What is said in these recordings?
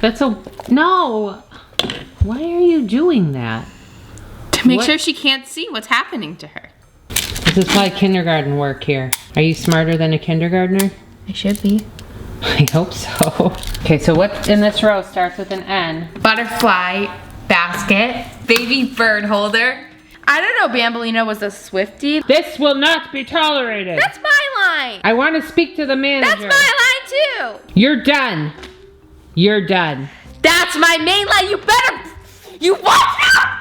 That's a... No! Why are you doing that? To make sure she can't see what's happening to her. This is like kindergarten work here. Are you smarter than a kindergartner? I should be. I hope so. Okay, so what in this row starts with an N? Butterfly basket. Baby bird holder. I don't know, Banbaleena was a Swiftie. This will not be tolerated. That's my line. I want to speak to the manager. That's my line too. You're done. You're done. That's my main line. You watch out.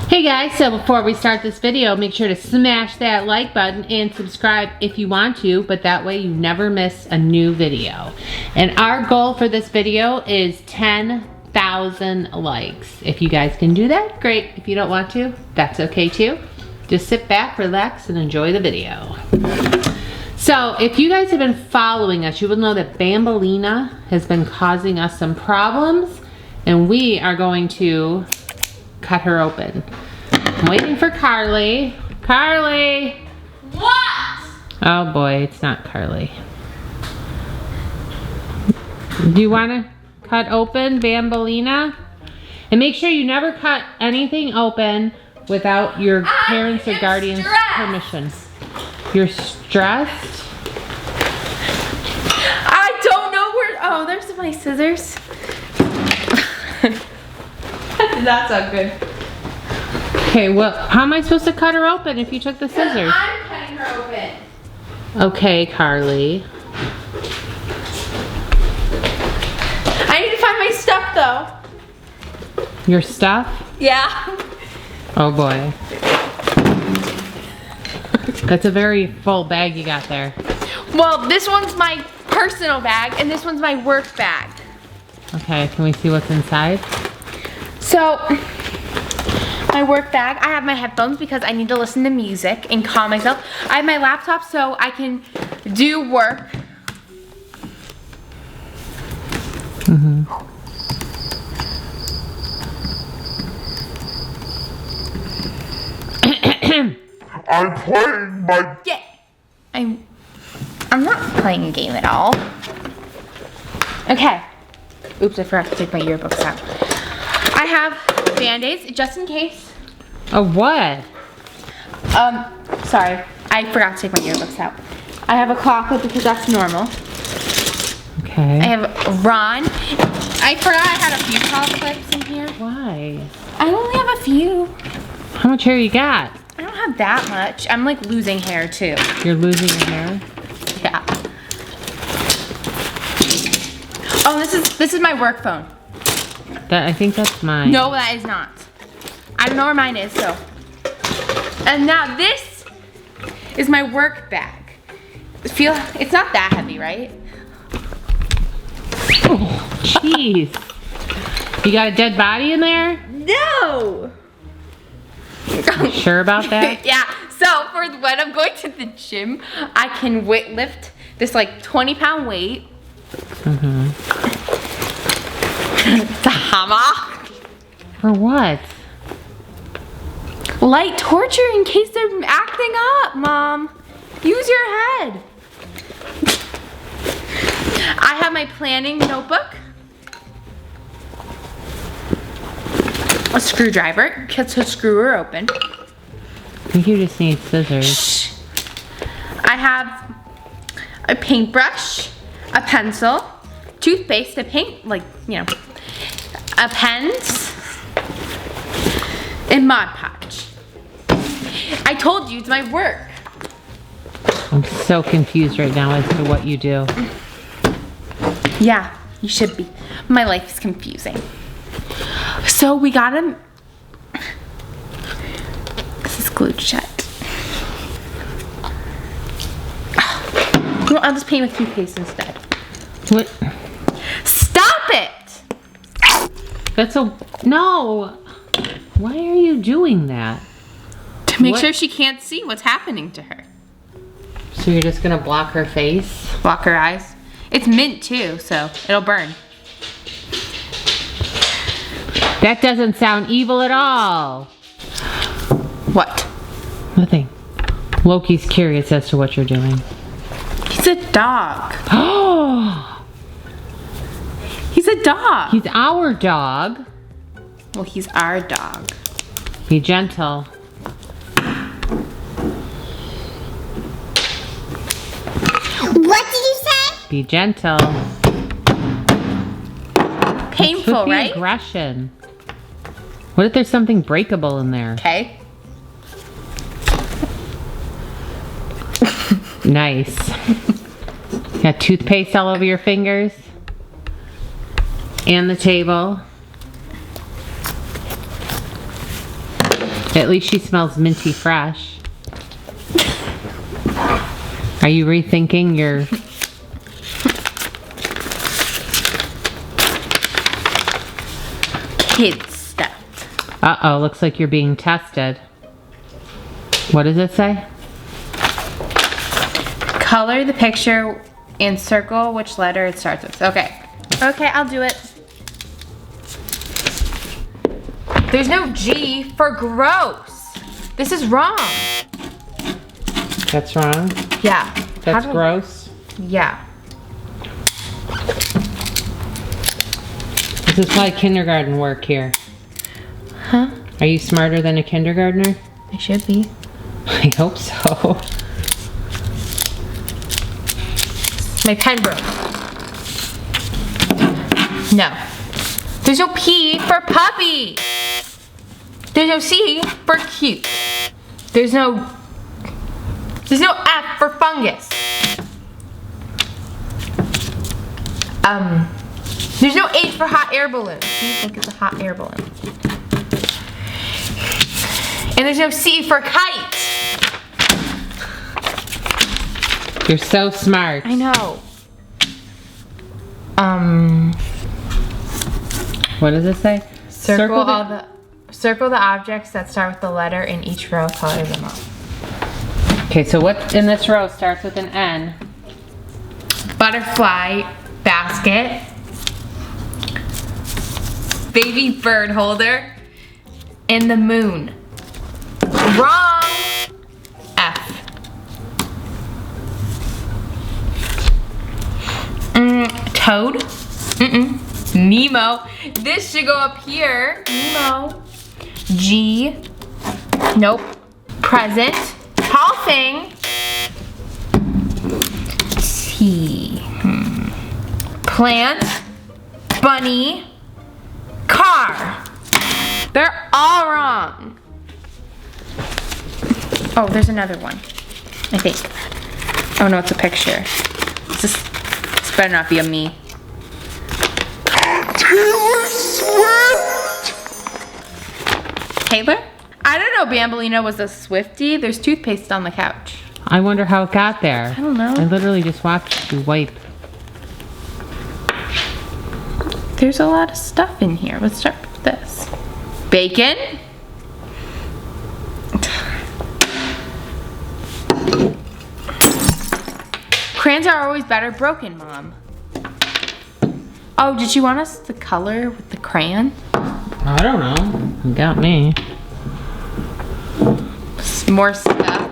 Hey guys, so before we start this video, make sure to smash that like button and subscribe if you want to, but that way you never miss a new video. And our goal for this video is 10,000 likes. If you guys can do that, great. If you don't want to, that's okay too. Just sit back, relax, and enjoy the video. So if you guys have been following us, you will know that Banbaleena has been causing us some problems, and we are going to cut her open. I'm waiting for Carlie. Carlie! What? Oh boy, it's not Carlie. Do you want to cut open Banbaleena? And make sure you never cut anything open without your parents or guardians' permission. You're stressed? I don't know where. Oh, there's my scissors. That's not good. Okay, well, how am I supposed to cut her open if you took the scissors? I'm cutting her open. Okay, Carlie. I need to find my stuff though. Your stuff? Yeah. Oh boy. That's a very full bag you got there. Well, this one's my personal bag and this one's my work bag. Okay, can we see what's inside? So, my work bag, I have my headphones because I need to listen to music and calm myself. I have my laptop so I can do work. Mm-hmm. I'm playing my... Yeah, I'm not playing a game at all. Okay. Oops, I forgot to take my yearbooks out. I have Band-Aids just in case. Oh, what? Sorry, I forgot to take my yearbooks out. I have a claw clip because that's normal. Okay. I have Ron. I forgot I had a few claw clips in here. Why? I only have a few. How much hair you got? I don't have that much. I'm like losing hair too. You're losing your hair? Yeah. Oh, this is my work phone. I think that's mine. No, that is not. I don't know where mine is, so. And now this is my work bag. It's not that heavy, right? Oh, jeez. You got a dead body in there? No. You sure about that? Yeah. So for when I'm going to the gym, I can lift this like 20-pound weight. Mm-hmm. It's a hammer. For what? Light torture in case they're acting up, Mom. Use your head. I have my planning notebook. A screwdriver to screw her open. I think you just need scissors. Shh. I have a paintbrush, a pencil, toothpaste to paint, like, you know, a pens, and Mod Podge. I told you it's my work. I'm so confused right now as to what you do. Yeah, you should be. My life is confusing. So we got him. This is glued shut. Well, I'll just paint with toothpaste instead. What? Stop it! That's a... No! Why are you doing that? To make What? sure she can't see what's happening to her. So you're just gonna block her face? Block her eyes. It's mint too, so it'll burn. That doesn't sound evil at all. What? Nothing. Loki's curious as to what you're doing. He's a dog. Oh! He's a dog. He's our dog. Well, he's our dog. Be gentle. What did you say? Be gentle. Painful, With the right? aggression. What if there's something breakable in there? Okay. Nice. Got toothpaste all over your fingers. And the table. At least she smells minty fresh. Are you rethinking your... Kid stuff. Uh-oh, looks like you're being tested. What does it say? Color the picture and circle which letter it starts with. Okay. Okay, I'll do it. There's no G for gross. This is wrong. That's wrong. Yeah. That's gross. Yeah. This is like kindergarten work here. Huh? Are you smarter than a kindergartner? I should be. I hope so. My pen broke. No. There's no P for puppy. There's no C for cute. There's no F for fungus. There's no H for hot air balloon. See, look at the hot air balloon. And there's no C for kite. You're so smart. I know. What does it say? Circle the objects that start with the letter in each row, color them up. Okay, so what in this row starts with an N? Butterfly basket. Baby bird holder. And the moon. Wrong. F. Toad. Nemo. This should go up here. Nemo. G. Nope. Present. Tall thing. T. Plant. Bunny. Car. They're all wrong. Oh, there's another one. I think. Oh no, it's a picture. This better not be a me. Taylor Swift! Taylor? I don't know Banbaleena was a Swiftie. There's toothpaste on the couch. I wonder how it got there. I don't know. I literally just watched you wipe. There's a lot of stuff in here. Let's start with this. Bacon. Crayons are always better broken, Mom. Oh, did you want us to color with the crayon? I don't know. You got me. More stuff.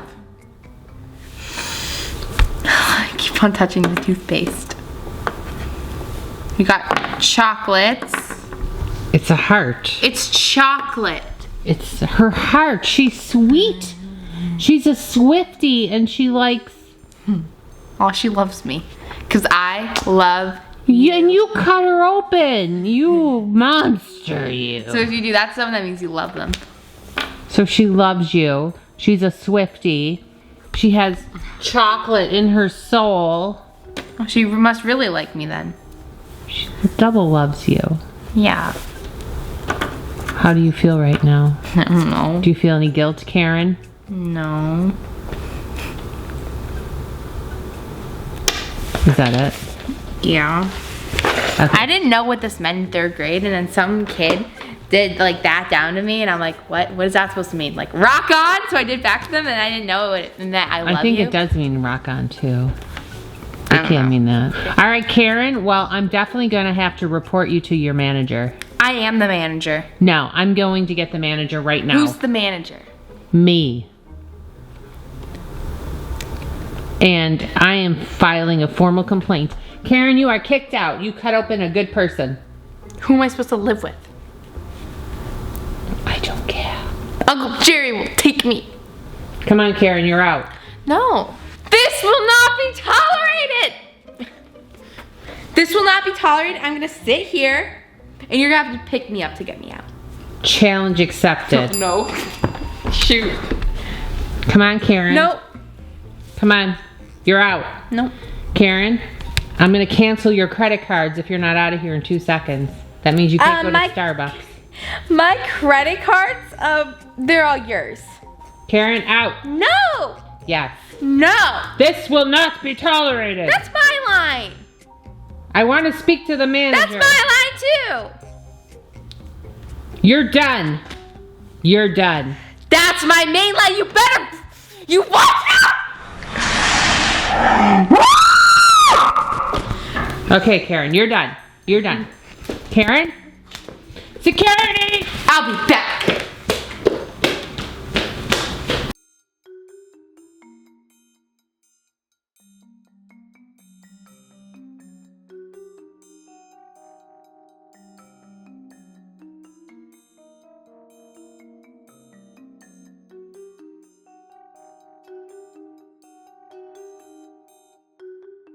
I keep on touching the toothpaste. We got chocolates. It's a heart. It's chocolate. It's her heart. She's sweet. She's a Swiftie and she likes... Oh, she loves me. Because I love you. And you cut her open. You monster, you. So if you do that stuff, that means you love them. So she loves you. She's a Swiftie. She has chocolate in her soul. Oh, she must really like me then. She double loves you. Yeah. How do you feel right now? I don't know. Do you feel any guilt, Karen? No. Is that it? Yeah. Okay. I didn't know what this meant in 3rd grade, and then some kid did like that down to me, and I'm like, what is that supposed to mean? Like rock on? So I did back to them, and I didn't know what it meant. I love you. I think it does mean rock on too. It don't can know. mean that. All right, Karen. Well, I'm definitely going to have to report you to your manager. I am the manager. No, I'm going to get the manager right now. Who's the manager? Me. And I am filing a formal complaint. Karen, you are kicked out. You cut open a good person. Who am I supposed to live with? I don't care. Uncle Jerry will take me. Come on, Karen, you're out. No. This will not be tolerated. This will not be tolerated. I'm gonna sit here and you're gonna have to pick me up to get me out. Challenge accepted. No. Shoot. Come on, Karen. Nope. Come on. You're out. Nope. Karen, I'm going to cancel your credit cards if you're not out of here in 2 seconds. That means you can't go to Starbucks. My credit cards, they're all yours. Karen, out. No. Yes. No. This will not be tolerated. That's my line. I want to speak to the manager. That's my line too. You're done. You're done. That's my main line. You watch out. Okay, Karen, you're done. You're done. Karen? Security! I'll be back.